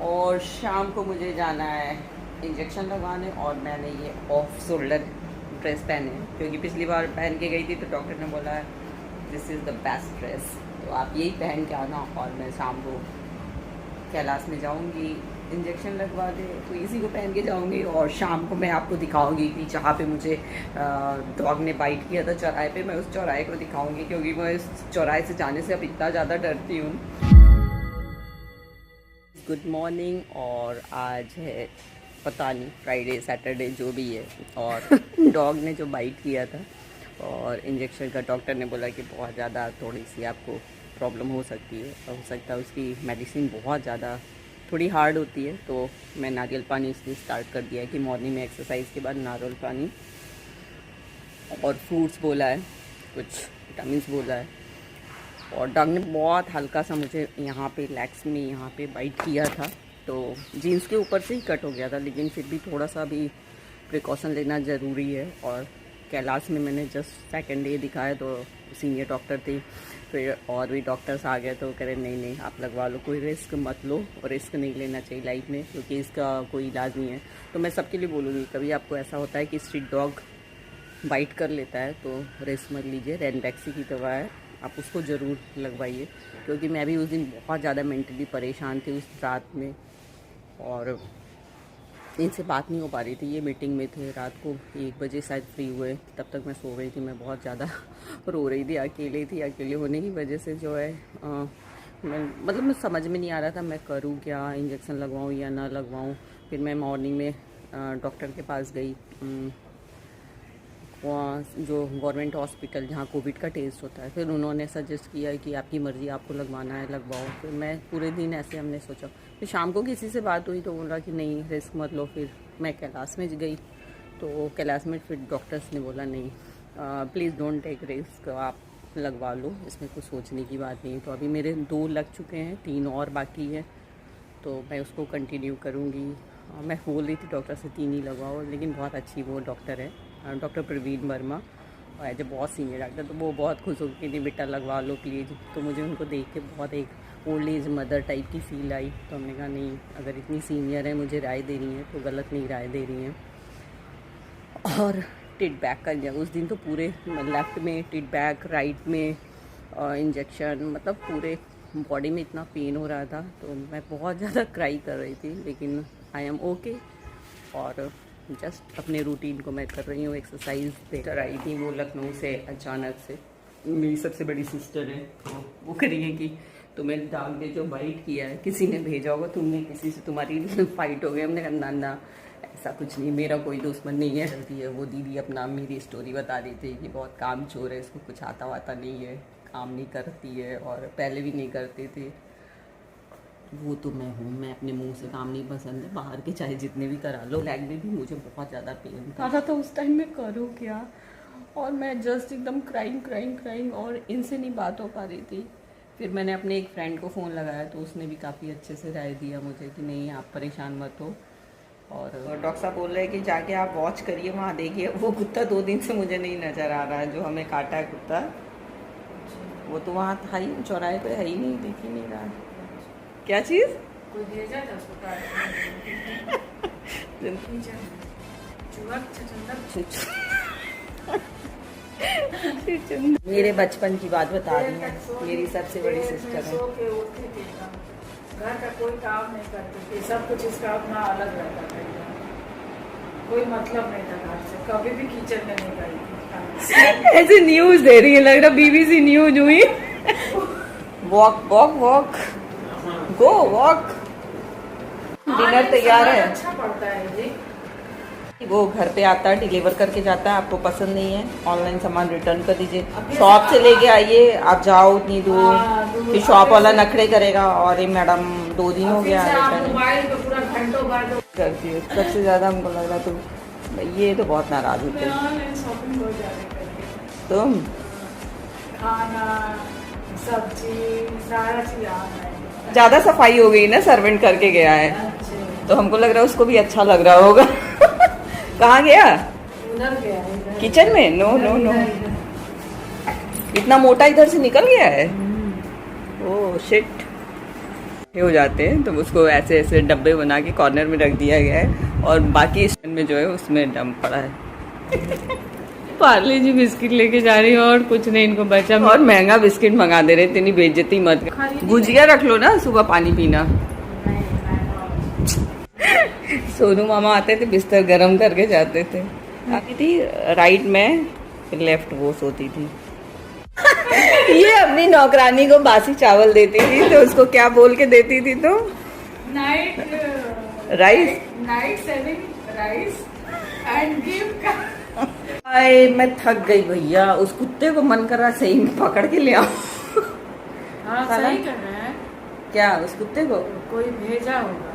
और शाम को मुझे जाना है इंजेक्शन लगवाने। और मैंने ये ऑफ शोल्डर ड्रेस पहने है क्योंकि पिछली बार पहन के गई थी तो डॉक्टर ने बोला this is the best dress, तो आप यही पहन के आना। और मैं शाम को कैलाश में जाऊंगी इंजेक्शन लगवा दे, तो इसी को पहन के जाऊंगी। और शाम को मैं आपको दिखाऊंगी कि जहाँ पे मुझे डॉग ने बाइट किया था चौराहे पे, मैं उस चौराहे को दिखाऊंगी क्योंकि मैं इस चौराहे से जाने से अब इतना ज़्यादा डरती हूँ। Good morning. और आज है पता नहीं फ्राइडे सैटरडे जो भी है, और डॉग ने जो बाइट किया था और इंजेक्शन का डॉक्टर ने बोला कि बहुत ज़्यादा थोड़ी सी आपको प्रॉब्लम हो सकती है, हो सकता है उसकी मेडिसिन बहुत ज़्यादा थोड़ी हार्ड होती है। तो मैं नारियल पानी इसलिए स्टार्ट कर दिया है कि मॉर्निंग में एक्सरसाइज के बाद नारियल पानी और फ्रूट्स बोला है, कुछ विटामिन बोला है। और डॉग ने बहुत हल्का सा मुझे यहाँ पे लेग्स में यहाँ पे बाइट किया था, तो जीन्स के ऊपर से ही कट हो गया था, लेकिन फिर भी थोड़ा सा भी प्रिकॉशन लेना ज़रूरी है। और कैलाश में मैंने जस्ट सेकेंड डे दिखाया तो सीनियर डॉक्टर थे, फिर और भी डॉक्टर्स आ गए तो कह रहे नहीं नहीं आप लगवा लो, कोई रिस्क मत लो, और रिस्क नहीं लेना चाहिए लाइफ में क्योंकि इसका कोई इलाज नहीं है। तो मैं सबके लिए बोलूँगी कभी आपको ऐसा होता है कि स्ट्रीट डॉग बाइट कर लेता है तो रिस्क मत लीजिए। रेनबैक्सी की दवा है, आप उसको ज़रूर लगवाइए क्योंकि मैं भी उस दिन बहुत ज़्यादा मेंटली परेशान थी उस रात में, और इनसे बात नहीं हो पा रही थी। ये मीटिंग में थे, रात को 1 बजे शायद फ्री हुए, तब तक मैं सो गई थी। मैं बहुत ज़्यादा रो रही थी, अकेले होने की वजह से जो है मैं समझ में नहीं आ रहा था मैं करूँ क्या, इंजेक्शन लगवाऊँ या ना लगवाऊँ। फिर मैं मॉर्निंग में डॉक्टर के पास गई, जो गवर्नमेंट हॉस्पिटल जहाँ कोविड का टेस्ट होता है। फिर उन्होंने सजेस्ट किया कि आपकी मर्ज़ी, आपको लगवाना है लगवाओ। फिर मैं पूरे दिन ऐसे हमने सोचा, फिर शाम को किसी से बात हुई तो बोला कि नहीं रिस्क मत लो। फिर मैं कैलाश में गई तो कैलाश में फिर डॉक्टर्स ने बोला नहीं प्लीज़ डोंट टेक रिस्क, आप लगवा लो, इसमें कुछ सोचने की बात नहीं। तो अभी मेरे 2 लग चुके हैं, 3 और बाकी है, तो मैं उसको कंटिन्यू करूँगी। मैं बोल रही थी डॉक्टर से 3 ही लगवाओ, लेकिन बहुत अच्छी वो डॉक्टर है, डॉक्टर प्रवीण वर्मा, और एज ए बहुत सीनियर डॉक्टर, तो वो बहुत खुश हो गई थी बेटा लगवा लो प्लीज़। तो मुझे उनको देख के बहुत एक ओल्ड एज मदर टाइप की फील आई। तो हमने कहा नहीं, अगर इतनी सीनियर है मुझे राय दे रही हैं तो गलत नहीं राय दे रही हैं। और टिट बैक का उस दिन तो पूरे लेफ्ट में टिट बैक, राइट में इंजेक्शन, मतलब पूरे बॉडी में इतना पेन हो रहा था, तो मैं बहुत ज़्यादा क्राई कर रही थी, लेकिन आई एम ओके। और जस्ट अपने रूटीन को मैं कर रही हूँ, एक्सरसाइज देकर आई थी वो लखनऊ से अचानक से। मेरी सबसे बड़ी सिस्टर है, तो वो कह रही है कि तुम्हें डॉग ने जो बाइट किया है किसी ने भेजा होगा, तुमने किसी से तुम्हारी फाइट हो गई। हमने कहा ना ना ऐसा कुछ नहीं, मेरा कोई दुश्मन नहीं है। चलती है वो दीदी अपना मेरी स्टोरी बता रही थी कि बहुत काम चोर है, इसको कुछ आता वाता नहीं है, काम नहीं करती है और पहले भी नहीं करते थे। वो तो मैं हूँ, मैं अपने मुंह से काम नहीं पसंद है, बाहर के चाहे जितने भी करा लो। लेग में भी मुझे बहुत ज़्यादा पेन था तो उस टाइम में करूँ क्या, और मैं जस्ट एकदम क्राइंग और इनसे नहीं बात हो पा रही थी। फिर मैंने अपने एक फ्रेंड को फ़ोन लगाया तो उसने भी काफ़ी अच्छे से राय दिया मुझे कि नहीं आप परेशान मत हो। और डॉक्टर साहब बोल रहे हैं कि जाके आप वॉच करिए, वहाँ देखिए वो कुत्ता 2 दिन से मुझे नहीं नज़र आ रहा है जो हमें काटा है कुत्ता, वो तो वहाँ था ही, चौराहे पे है ही नहीं, दिख ही नहीं रहा है। क्या चीज़? कोई भेजा था उसको मेरे बचपन की बात बता रही है, मेरी सबसे बड़ी सिस्टर है। घर का कोई काम नहीं करती थी, सब कुछ इसका अपना अलग रहता था, कोई मतलब नहीं था घर से, कभी भी किचन में नहीं गई। ऐसे न्यूज दे रही है, लग रहा बीबीसी न्यूज हुई। वॉक वॉक वॉक गो वॉक। डिनर तैयार है। अच्छा पड़ता है जी। वो घर पे आता है, डिलीवर करके जाता है, आपको पसंद नहीं है ऑनलाइन सामान रिटर्न कर दीजिए, शॉप से लेके आइए। आप जाओ उतनी दूर, फिर शॉप वाला नखरे करेगा और ये मैडम 2 दिन हो गया करती है। सबसे ज़्यादा हमको लग रहा तो ये तो बहुत नाराज होते हैं तुम। खाना सब्जी सारा चीज ज़्यादा सफाई हो गई ना, सर्वेंट करके गया है तो हमको लग रहा है उसको भी अच्छा लग रहा होगा। कहाँ गया? उधर गया किचन में? नो नो नो, इतना मोटा इधर से निकल गया है। Oh shit. हो जाते हैं, तो उसको ऐसे ऐसे डब्बे बना के कॉर्नर में रख दिया गया है और बाकी स्टैंड में जो है उसमें डंप पड़ा है। पार्ले जी बिस्किट लेके जा रही है और कुछ नहीं इनको बचा। और महंगा बिस्किट मंगा दे रहे, इतनी बेइज्जती मत कर। गुजिया रख लो ना, सुबह पानी पीना। सोनू मामा आते थे, बिस्तर गरम करके जाते थे। आती थी राइट में, लेफ्ट वो सोती थी। ये अपनी नौकरानी को बासी चावल देती थी, तो उसको क्या बोल के देती थी? तो night saving rice and give. आए मैं थक गई भैया, उस कुत्ते को मन कर रहा सही में पकड़ के ले आओ। हाँ सही कर रहे हैं। क्या उस कुत्ते को कोई भेजा होगा,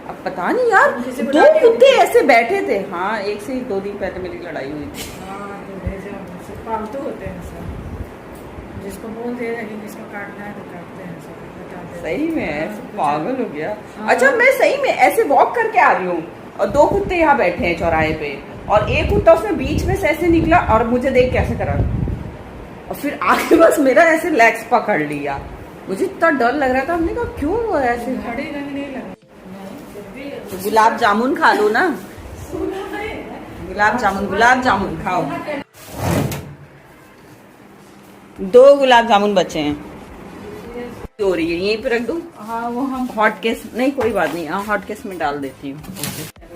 अब पता नहीं यार। दो कुत्ते ऐसे बैठे थे। हाँ, एक से 2 दिन पहले मेरी लड़ाई हुई थी। हाँ तो भेजा होगा, पालतू होते हैं सब। जिसको बोल दे रहे हैं जिसको काटना है तो काटते हैं सब। सही में ऐसे पागल हो गया। अच्छा, मैं सही में ऐसे वॉक करके आ रही हूँ और 2 कुत्ते यहाँ बैठे हैं चौराहे पे, और एक कुत्ता उसने बीच में से ऐसे निकला और मुझे देख कैसे करा, और फिर आगे बस मेरा ऐसे लेग्स पकड़ लिया। मुझे इतना डर लग रहा था। हमने कहा क्यों हुआ ऐसे? घड़ी रंग नहीं लगा। तो गुलाब जामुन खा लो ना, गुलाब जामुन खाओ। 2 गुलाब जामुन बचे हैं। हो रही है, यहीं पे रख दूं? हाँ वो हम हॉट केस नहीं, कोई बात नहीं, हॉट केस में डाल देती हूँ।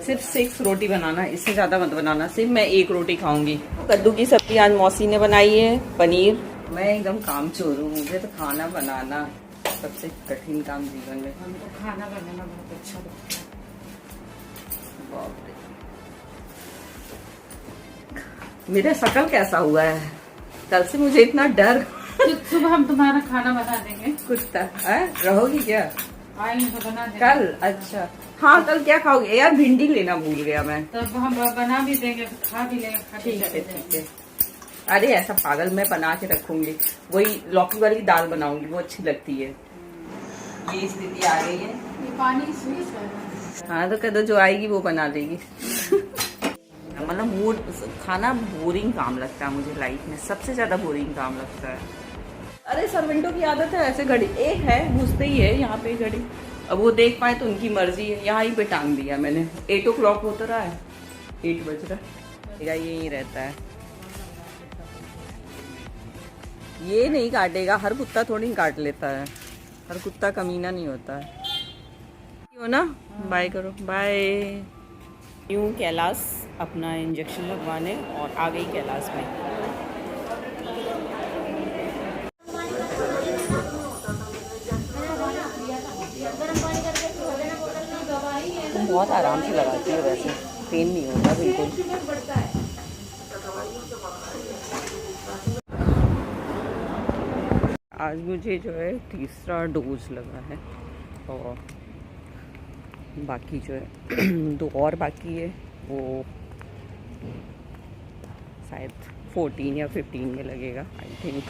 सिर्फ 6 रोटी बनाना, इससे ज्यादा मत बनाना। सिर्फ मैं 1 रोटी खाऊंगी। कद्दू की सब्जी आज मौसी ने बनाई है, पनीर। मैं एकदम कामचोर हूँ, मुझे तो खाना बनाना सबसे कठिन काम जीवन में। हमको खाना बनाना बहुत अच्छा लगता है। बाप रे, मेरा शकल कैसा हुआ है? कल से मुझे इतना डर। सुबह हम तुम्हारा खाना बना देंगे। कुत्ता है? रहोगी क्या? आएंगे तो बना देंगे कल? अच्छा हाँ, कल क्या खाओगे यार? भिंडी लेना भूल गया मैं। तब हम बना भी देंगे, खा भी लेंगे। ठीक है। अरे ऐसा पागल, मैं बना के रखूंगी। वही लौकी वाली दाल बनाऊंगी, वो अच्छी लगती है। ये स्थिति आ गई है। ये पानी स्वीट है। हाँ तो कदो जो आएगी वो बना देगी। मतलब मूड, खाना बोरिंग काम लगता है मुझे लाइफ में, सबसे ज्यादा बोरिंग काम लगता है। अरे सर्वेंटों की आदत है ऐसे, घड़ी एक है घुसते ही है यहाँ पे घड़ी। अब वो देख पाए तो उनकी मर्जी है। यहाँ ही पे टांग दिया मैंने। 8 o'clock हो तो रहा है, 8 बज रहा है। यही रहता है, ये नहीं काटेगा। हर कुत्ता थोड़ी काट लेता है, हर कुत्ता कमीना नहीं होता है। हो ना, बाय करो, बाय। यूँ कैलाश अपना इंजेक्शन लगवाने और आ गई कैलाश में। तुम बहुत आराम से लगाती हो, वैसे पेन नहीं होता बिल्कुल। आज मुझे जो है 3रा डोज लगा है और बाकी जो है 2 और बाकी है, वो शायद 14 या 15 में लगेगा आई थिंक।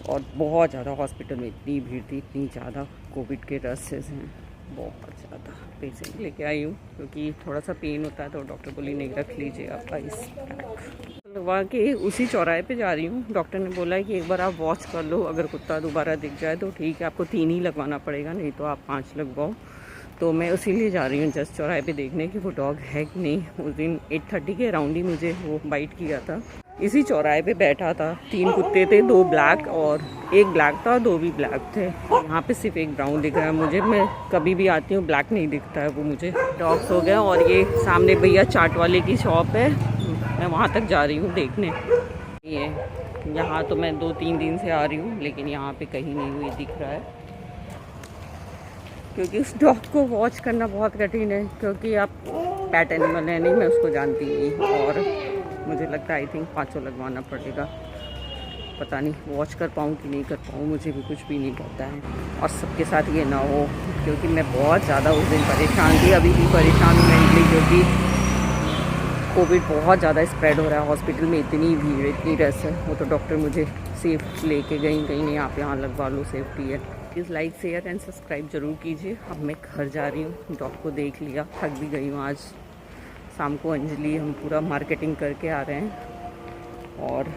और बहुत ज़्यादा हॉस्पिटल में इतनी भीड़ थी, इतनी ज़्यादा कोविड के रसेस हैं, बहुत ज़्यादा। पेशेंट लेके आई हूँ क्योंकि थोड़ा सा पेन होता है, तो डॉक्टर बोली नहीं, रख लीजिए आप आइस पैक लगवा के। उसी चौराहे पे जा रही हूँ। डॉक्टर ने बोला है कि एक बार आप वॉच कर लो, अगर कुत्ता दोबारा दिख जाए तो ठीक है, आपको 3 ही लगवाना पड़ेगा, नहीं तो आप 5 लगवाओ। तो मैं उसी लिए जा रही हूँ जस्ट चौराहे पे देखने कि वो डॉग है कि नहीं। उस दिन 8:30 के अराउंड ही मुझे वो बाइट किया था। इसी चौराहे पे बैठा था, 3 कुत्ते थे, 2 ब्लैक और 1 ब्लैक था, 2 भी ब्लैक थे। यहाँ पे सिर्फ 1 ब्राउन दिख रहा है मुझे। मैं कभी भी आती हूँ ब्लैक नहीं दिखता है वो मुझे। डॉग्स हो गया। और ये सामने भैया चाट वाले की शॉप है, मैं वहाँ तक जा रही हूँ देखने। ये यहाँ तो मैं 2-3 दिन से आ रही हूँ, लेकिन यहाँ पे कहीं नहीं हुई दिख रहा है, क्योंकि उस डॉग को वॉच करना बहुत कठिन है। क्योंकि आप पैट एनिमल है नहीं, मैं उसको जानती नहीं, और मुझे लगता है आई थिंक 5 लगवाना पड़ेगा। पता नहीं वॉच कर पाऊँ कि नहीं कर पाऊँ, मुझे भी कुछ भी नहीं पता है। और सबके साथ ये ना हो, क्योंकि मैं बहुत ज़्यादा उस दिन परेशान थी, अभी भी परेशान हूँ मेंटली, क्योंकि कोविड बहुत ज़्यादा स्प्रेड हो रहा है। हॉस्पिटल में इतनी भीड़, इतनी रश है। वो तो डॉक्टर मुझे सेफ लेके गई, कहीं नहीं आप यहाँ लगवा लो, सेफ्टी है। Please like share and subscribe ज़रूर कीजिए। अब मैं घर जा रही हूँ, डॉग को देख लिया, थक भी गई हूँ। आज शाम को अंजलि हम पूरा मार्केटिंग करके आ रहे हैं, और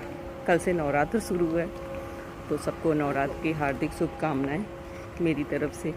कल से नवरात्र शुरू है, तो सबको नवरात्र की हार्दिक शुभकामनाएं मेरी तरफ से।